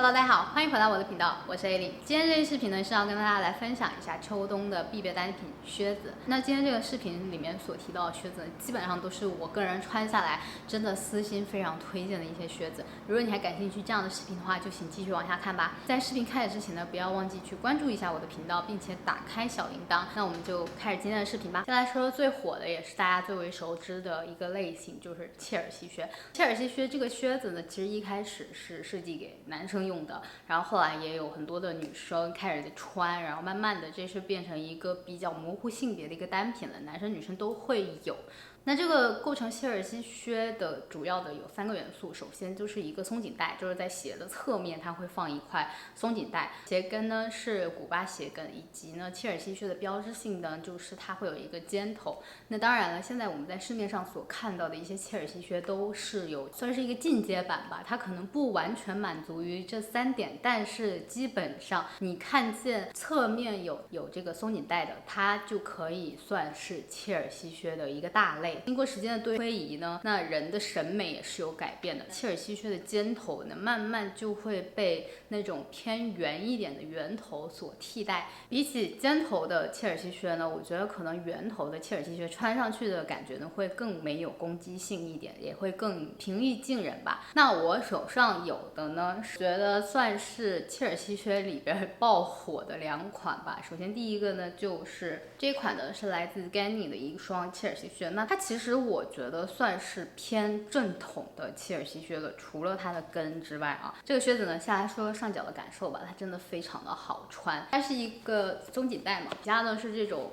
Hello，大家好，欢迎回到我的频道，我是 A 莉。今天这期视频呢是要跟大家来分享一下秋冬的必备单品靴子。那今天这个视频里面所提到的靴子呢，基本上都是我个人穿下来真的私心非常推荐的一些靴子。如果你还感兴趣这样的视频的话，就请继续往下看吧。在视频开始之前呢，不要忘记去关注一下我的频道，并且打开小铃铛。那我们就开始今天的视频吧。先来说说最火的，也是大家最为熟知的一个类型，就是切尔西靴。切尔西靴这个靴子呢，其实一开始是设计给男生用的，然后后来也有很多的女生开始在穿，然后慢慢的这是变成一个比较模糊性别的一个单品了，男生女生都会有。那这个构成切尔西靴的主要的有3个元素，首先就是一个松紧带，就是在鞋的侧面它会放一块松紧带，鞋跟呢是古巴鞋跟，以及呢切尔西靴的标志性呢就是它会有一个尖头。那当然了，现在我们在市面上所看到的一些切尔西靴都是有算是一个进阶版吧，它可能不完全满足于这3点，但是基本上你看见侧面有这个松紧带的，它就可以算是切尔西靴的一个大类。经过时间的推移呢，那人的审美也是有改变的。切尔西靴的尖头呢，慢慢就会被那种偏圆一点的圆头所替代。比起尖头的切尔西靴呢，我觉得可能圆头的切尔西靴穿上去的感觉呢，会更没有攻击性一点，也会更平易近人吧。那我手上有的呢，觉得算是切尔西靴里边爆火的2款吧。首先第一个呢，就是这款呢是来自 Ganni 的一双切尔西靴，那它其实我觉得算是偏正统的切尔西靴了，除了它的跟之外啊，这个靴子呢，先来说上脚的感受吧，它真的非常的好穿。它是一个松紧带嘛，底下呢是这种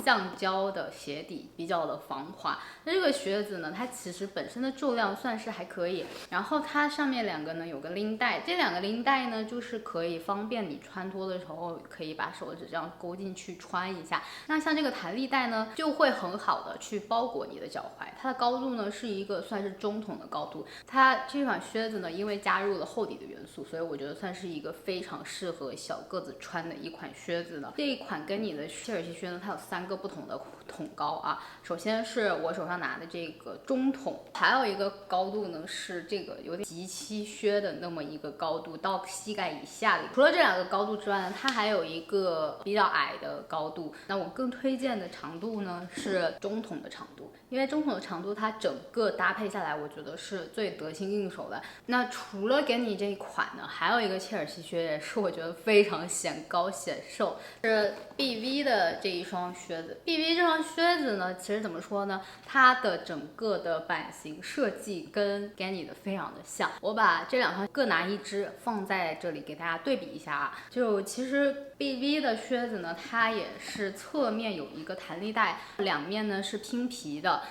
橡胶的鞋底，比较的防滑。那这个靴子呢，它其实本身的重量算是还可以，然后它上面2个呢有个拎带，这2个拎带呢就是可以方便你穿脱的时候可以把手指这样勾进去穿一下。那像这个弹力带呢，就会很好的去包裹你的脚踝，它的高度呢是一个算是中筒的高度。它这款靴子呢，因为加入了厚底的元素，所以我觉得算是一个非常适合小个子穿的一款靴子呢。这一款跟你的切尔西靴呢，它有3个不同的筒高啊。首先是我手上拿的这个中筒，还有一个高度呢是这个有点及膝靴的那么一个高度，到膝盖以下的。除了这2个高度之外呢，它还有一个比较矮的高度。那我更推荐的长度呢是中筒的长度，因为中筒的长度它整个搭配下来，我觉得是最得心应手的。那除了给你这一款呢，还有一个切尔西靴也是我觉得非常显高显瘦，是 BV 的这一双靴子。BV 这双靴子呢，其实怎么说呢，它的整个的版型设计跟 Ganni 的非常的像。我把这2双各拿1只放在这里给大家对比一下啊。就其实 BV 的靴子呢，它也是侧面有一个弹力带，两面呢是拼皮的，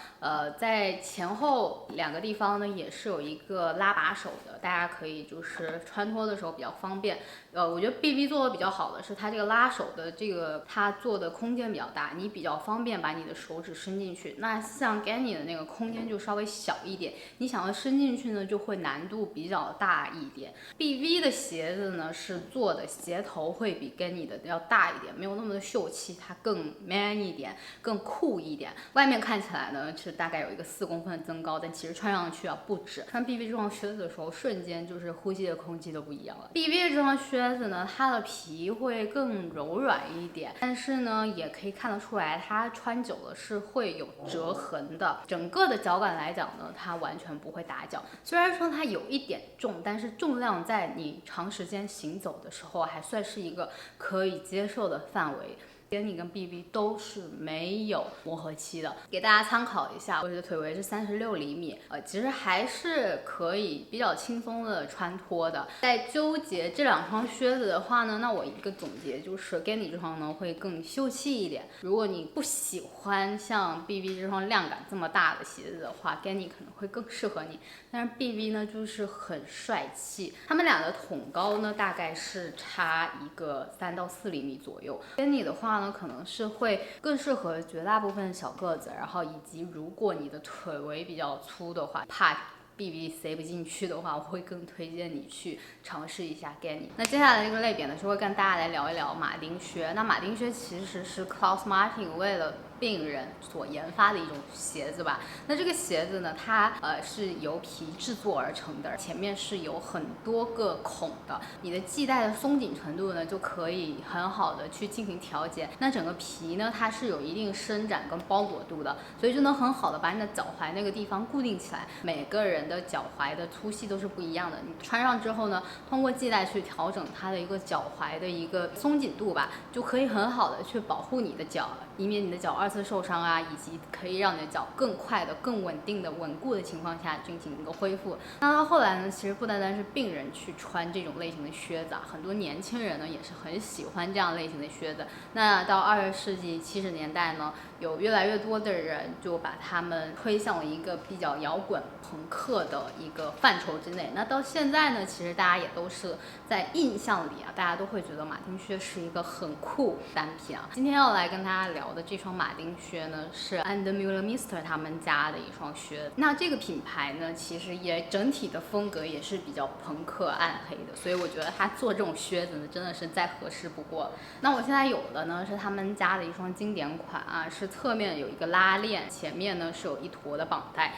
在前后2个地方呢也是有一个拉把手的，大家可以就是穿脱的时候比较方便。我觉得 BV 做的比较好的是它这个拉手的这个它做的空间比较大，你比较方便把你的手指伸进去。那像 Ganni 的那个空间就稍微小一点，你想要伸进去呢就会难度比较大一点。BV 的鞋子呢是做的鞋头会比 Ganni 的要大一点，没有那么的秀气，它更 man 一点，更酷一点。外面看起来呢是大概有一个4公分的增高，但其实穿上去啊不止。穿 BV 这双靴子的时候，瞬间就是呼吸的空气都不一样了。BV 这双靴子呢，它的皮会更柔软一点，但是呢也可以看得出来，它穿久了是会有折痕的。整个的脚感来讲呢，它完全不会打脚。虽然说它有一点重，但是重量在你长时间行走的时候还算是一个可以接受的范围。Ganni 跟 BV 都是没有磨合期的，给大家参考一下。我的腿围是36厘米，其实还是可以比较轻松的穿脱的。在纠结这2双靴子的话呢，那我一个总结就是 Ganni 这双呢会更秀气一点。如果你不喜欢像 BV 这双量感这么大的鞋子的话， Ganni 可能会更适合你。但是 BV 呢就是很帅气，他们俩的筒高呢大概是差一个3到4厘米左右。Ganni 的话呢，可能是会更适合绝大部分小个子，然后以及如果你的腿围比较粗的话，怕BV 塞不进去的话，我会更推荐你去尝试一下 Ganni。那接下来这个类别呢，就会跟大家来聊一聊马丁靴。那马丁靴其实是 Klaus Martin 为了病人所研发的一种鞋子吧。那这个鞋子呢，它是由皮制作而成的，前面是有很多个孔的，你的系带的松紧程度呢就可以很好的去进行调节。那整个皮呢，它是有一定伸展跟包裹度的，所以就能很好的把你的脚踝那个地方固定起来。每个人的脚踝的粗细都是不一样的，你穿上之后呢，通过系带去调整它的一个脚踝的一个松紧度吧，就可以很好的去保护你的脚，以免你的脚二次受伤啊，以及可以让你的脚更快的、更稳定的、稳固的情况下进行一个恢复。那到后来呢，其实不单单是病人去穿这种类型的靴子啊，很多年轻人呢也是很喜欢这样类型的靴子。那到20世纪70年代呢，有越来越多的人就把他们推向了一个比较摇滚朋克的一个范畴之内。那到现在呢，其实大家也都是在印象里啊，大家都会觉得马丁靴是一个很酷单品啊。今天要来跟大家聊的这双马丁靴呢，是 And Müller-Mister 他们家的一双靴。那这个品牌呢，其实也整体的风格也是比较朋克暗黑的，所以我觉得他做这种靴子呢，真的是再合适不过。那我现在有的呢是他们家的一双经典款啊，是侧面有一个拉链，前面呢是有一坨的绑带，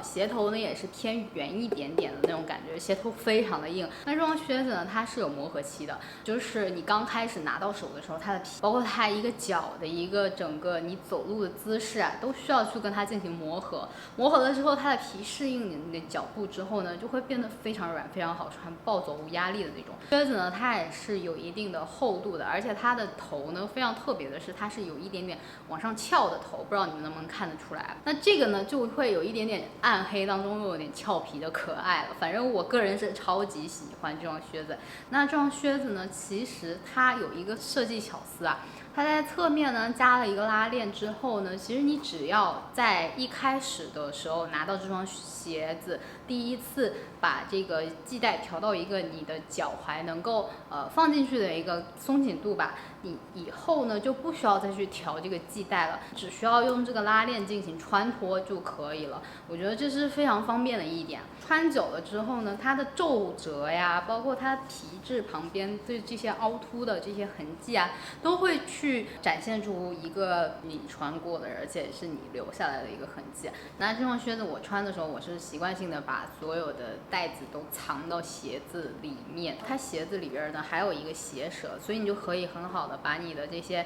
鞋头呢也是偏圆一点点的那种感觉，鞋头非常的硬。那这双靴子呢，它是有磨合期的，就是你刚开始拿到手的时候，它的皮，包括它一个脚的一个整个你走路的姿势啊，都需要去跟它进行磨合。磨合了之后，它的皮适应你的脚步之后呢，就会变得非常软，非常好穿，暴走无压力的那种靴子呢。它也是有一定的厚度的，而且它的头呢非常特别的是，它是有一点点往上翘的头，不知道你们能不能看得出来。那这个呢就会有一点点暗黑当中又有点俏皮的可爱了。反正我个人是超级喜欢这双靴子。那这双靴子呢，其实它有一个设计巧思啊。它在侧面呢加了一个拉链之后呢，其实你只要在一开始的时候拿到这双鞋子，第一次把这个系带调到一个你的脚踝能够放进去的一个松紧度吧，你以后呢就不需要再去调这个系带了，只需要用这个拉链进行穿脱就可以了。我觉得这是非常方便的一点。穿久了之后呢，它的皱褶呀，包括它皮质旁边对这些凹凸的这些痕迹啊，都会去展现出一个你穿过的，而且是你留下来的一个痕迹。那这双靴子我穿的时候，我是习惯性的把所有的带子都藏到鞋子里面。它鞋子里边呢还有一个鞋舌，所以你就可以很好的把你的这些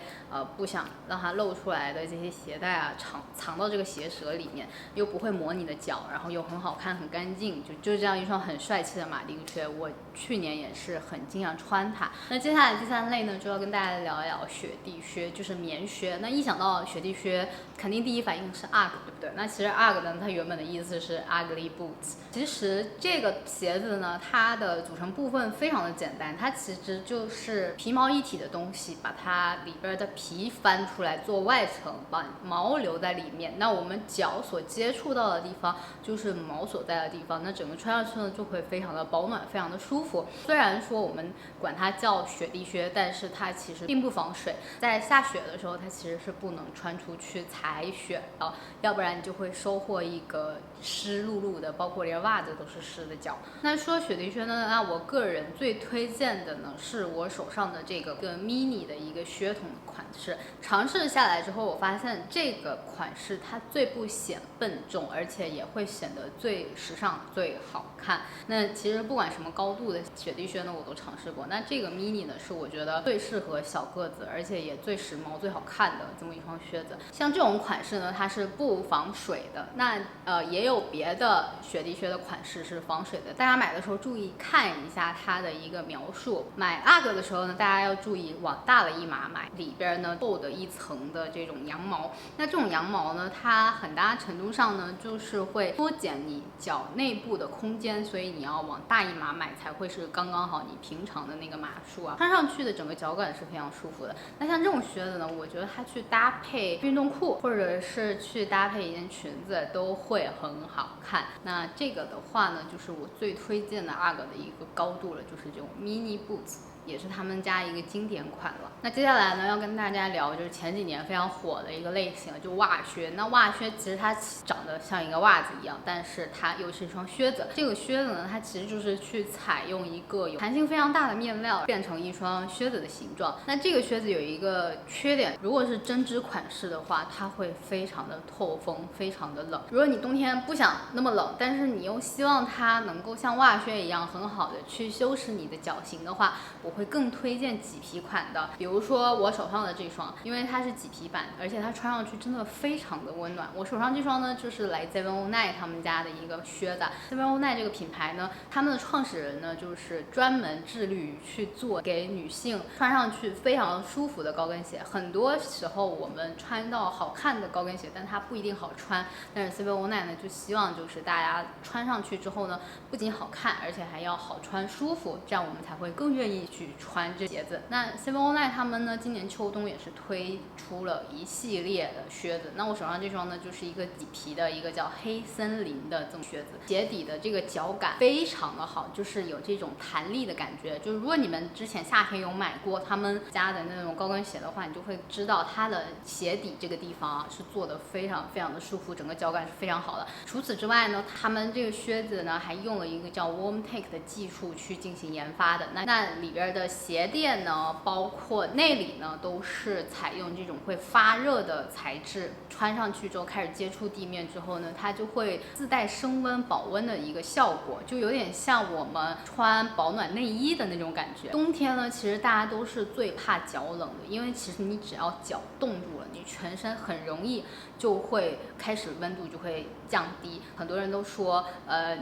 不想让它露出来的这些鞋带啊藏到这个鞋舌里面，又不会磨你的脚，然后又很好看很干净，就这样一双很帅气的马丁靴。我去年也是很经常穿它。那接下来第三类呢，就要跟大家聊一聊雪地靴，就是棉靴。那一想到雪地靴，肯定第一反应是 UGG， 对不对？那其实 UGG 呢，它原本的意思是 ugly boots。其实这个鞋子呢，它的组成部分非常的简单，它其实就是皮毛一体的东西，把它里边的皮翻出来做外层，把毛留在里面。那我们脚所接触到的地方就是毛所在的地方，那整个穿上去呢就会非常的保暖，非常的舒服。虽然说我们管它叫雪地靴，但是它其实并不防水，在下雪的时候它其实是不能穿出去踩雪的，要不然你就会收获一个湿漉漉的，包括连袜子都是湿的脚。那说雪地靴呢，那我个人最推荐的呢是我手上的这个mini 的一个靴筒的款式。尝试下来之后，我发现这个款式它最不显笨重，而且也会显得最时尚最好看。那其实不管什么高度的雪地靴呢，我都尝试过。那这个 mini 呢，是我觉得最适合小个子，而且也最时髦最好看的这么一双靴子。像这种款式呢，它是不防水的。那也有别的雪地靴的款式是防水的，大家买的时候注意看一下它的一个描述。买 UGG 的时候呢，大家要注意往大了一码买，里边呢厚的一层的这种羊毛。那这种羊毛呢，它很大程度上呢就是会缩减你脚内部的空间，所以你要往大一码买才会是刚刚好你平常的那个码数啊。穿上去的整个脚感是非常舒服的。那像这种靴子呢，我觉得它去搭配运动裤或者是去搭配一件裙子都会很好看。那这个的话呢，就是我最推荐的 UGG 的一个高度了，就是这种 mini boots。也是他们家一个经典款了。那接下来呢，要跟大家聊就是前几年非常火的一个类型，就袜靴。那袜靴其实它长得像一个袜子一样，但是它又是一双靴子。这个靴子呢，它其实就是去采用一个有弹性非常大的面料，变成一双靴子的形状。那这个靴子有一个缺点，如果是针织款式的话，它会非常的透风，非常的冷。如果你冬天不想那么冷，但是你又希望它能够像袜靴一样很好的去修饰你的脚型的话，我会更推荐麂皮款的。比如说我手上的这双，因为它是麂皮版，而且它穿上去真的非常的温暖。我手上这双呢，就是来自 709 他们家的一个靴子。709这个品牌呢，他们的创始人呢，就是专门致力于去做给女性穿上去非常舒服的高跟鞋。很多时候我们穿到好看的高跟鞋，但它不一定好穿。但是 709呢，就希望就是大家穿上去之后呢，不仅好看，而且还要好穿舒服，这样我们才会更愿意去穿这鞋子。那 709他们呢，今年秋冬也是推出了一系列的靴子。那我手上这双呢，就是一个麂皮的一个叫黑森林的这种靴子，鞋底的这个脚感非常的好，就是有这种弹力的感觉。就是如果你们之前夏天有买过他们家的那种高跟鞋的话，你就会知道它的鞋底这个地方啊是做的非常非常的舒服，整个脚感是非常好的。除此之外呢，他们这个靴子呢还用了一个叫 Warm Take 的技术去进行研发的。那里边的鞋垫呢，包括内里呢，都是采用这种会发热的材质，穿上去之后开始接触地面之后呢，它就会自带升温保温的一个效果，就有点像我们穿保暖内衣的那种感觉。冬天呢，其实大家都是最怕脚冷的，因为其实你只要脚冻住了，你全身很容易就会开始温度就会降低。很多人都说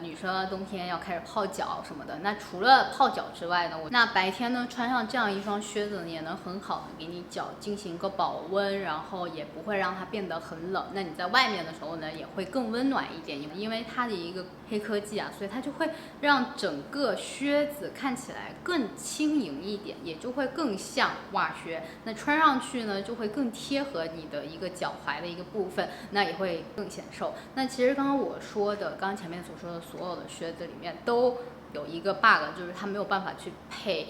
女生冬天要开始泡脚什么的。那除了泡脚之外呢，那白天呢穿上这样一双靴子呢，也能很好的给你脚进行一个保温，然后也不会让它变得很冷。那你在外面的时候呢，也会更温暖一点，因为它的一个黑科技啊，所以它就会让整个靴子看起来更轻盈一点，也就会更像袜靴。那穿上去呢，就会更贴合你的一个脚踝的一个部分，那也会更显瘦。那其实刚刚我说的，刚刚前面所说的所有的靴子里面都有一个 bug， 就是它没有办法去配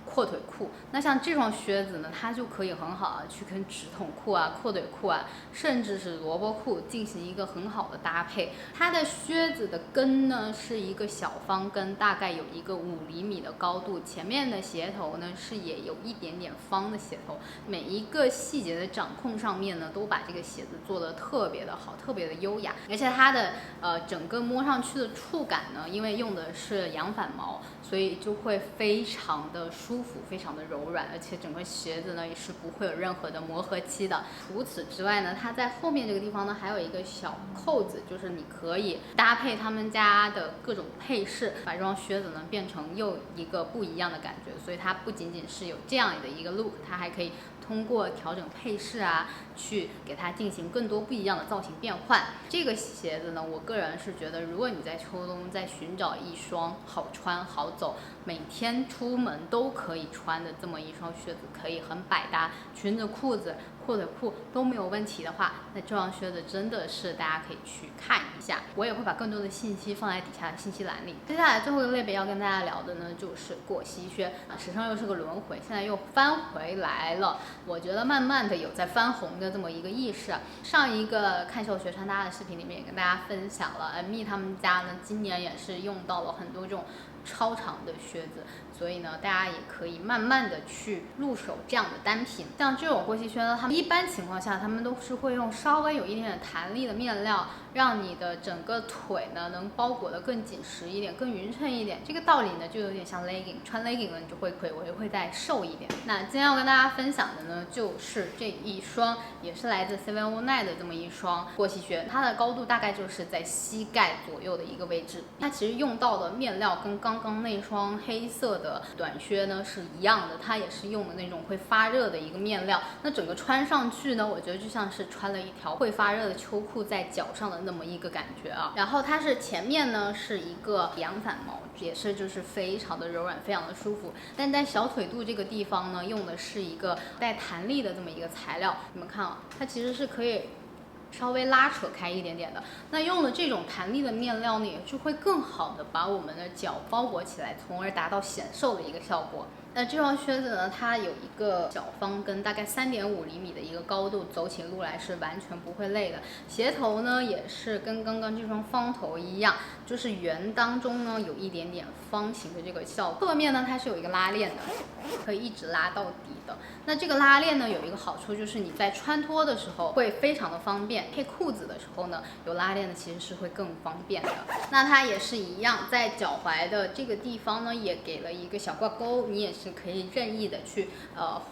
阔腿裤。那像这双靴子呢，它就可以很好的去跟直筒裤啊、阔腿裤啊，甚至是萝卜裤进行一个很好的搭配。它的靴子的跟呢是一个小方跟，大概有一个5厘米的高度，前面的鞋头呢是也有一点点方的鞋头，每一个细节的掌控上面呢，都把这个鞋子做得特别的好，特别的优雅。而且它的整个摸上去的触感呢，因为用的是羊反毛，所以就会非常的舒服，非常的柔软，而且整个鞋子呢也是不会有任何的磨合期的。除此之外呢，它在后面这个地方呢还有一个小扣子，就是你可以搭配他们家的各种配饰，把这双靴子呢变成又一个不一样的感觉。所以它不仅仅是有这样的一个 look， 它还可以通过调整配饰啊，去给它进行更多不一样的造型变换。这个鞋子呢，我个人是觉得，如果你在秋冬在寻找一双好穿好走，每天出门都可以穿的这么一双靴子，可以很百搭，裙子、裤子、阔腿裤都没有问题的话，那这双靴子真的是大家可以去看一下。我也会把更多的信息放在底下的信息栏里。接下来最后一个类别要跟大家聊的呢，就是过膝靴。时尚又是个轮回，现在又翻回来了。我觉得慢慢的有在翻红的这么一个意识。上一个看秀学穿搭的视频里面也跟大家分享了，ME 他们家呢今年也是用到了很多这种超长的靴子，所以呢，大家也可以慢慢的去入手这样的单品。像这种过膝靴呢，他们一般情况下他们都是会用稍微有一点点弹力的面料，让你的整个腿呢能包裹得更紧实一点，更匀称一点。这个道理呢就有点像 legging， 穿 legging 呢你就会腿围会再瘦一点。那今天要跟大家分享的呢，就是这一双也是来自 709 的这么一双过膝靴，它的高度大概就是在膝盖左右的一个位置。它其实用到的面料跟刚刚那双黑色的短靴呢是一样的，它也是用的那种会发热的一个面料。那整个穿上去呢，我觉得就像是穿了一条会发热的秋裤在脚上的那么一个感觉啊。然后它是前面呢是一个羊反毛，也是就是非常的柔软，非常的舒服。但在小腿肚这个地方呢，用的是一个带弹力的这么一个材料。你们看啊，它其实是可以稍微拉扯开一点点的。那用的这种弹力的面料呢，也就会更好的把我们的脚包裹起来，从而达到显瘦的一个效果。那这双靴子呢，它有一个小方跟，大概3.5厘米的一个高度，走起路来是完全不会累的。鞋头呢也是跟刚刚这双方头一样，就是圆当中呢有一点点方形的这个效果。侧面呢它是有一个拉链的，可以一直拉到底的。那这个拉链呢有一个好处，就是你在穿脱的时候会非常的方便，配裤子的时候呢有拉链的其实是会更方便的。那它也是一样，在脚踝的这个地方呢也给了一个小挂钩，你也是可以任意的去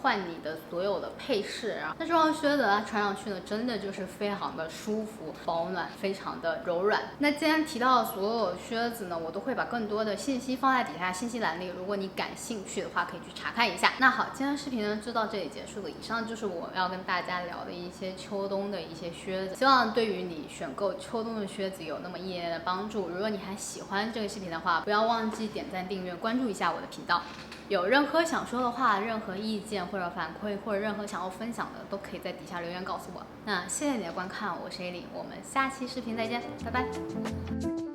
换你的所有的配饰啊。那这双靴子它穿上去呢真的就是非常的舒服保暖，非常的柔软。那今天提到的所有靴子呢，我都会把更多的信息放在底下信息栏里，如果你感兴趣的话可以去查看一下。那好，今天视频呢就到这里结束了。以上就是我要跟大家聊的一些秋冬的一些靴子，希望对于你选购秋冬的靴子有那么一点点的帮助。如果你还喜欢这个视频的话，不要忘记点赞、订阅、关注一下我的频道。有任何想说的话、任何意见或者反馈，或者任何想要分享的，都可以在底下留言告诉我。那谢谢你的观看，我是 A 莉，我们下期视频再见，拜拜。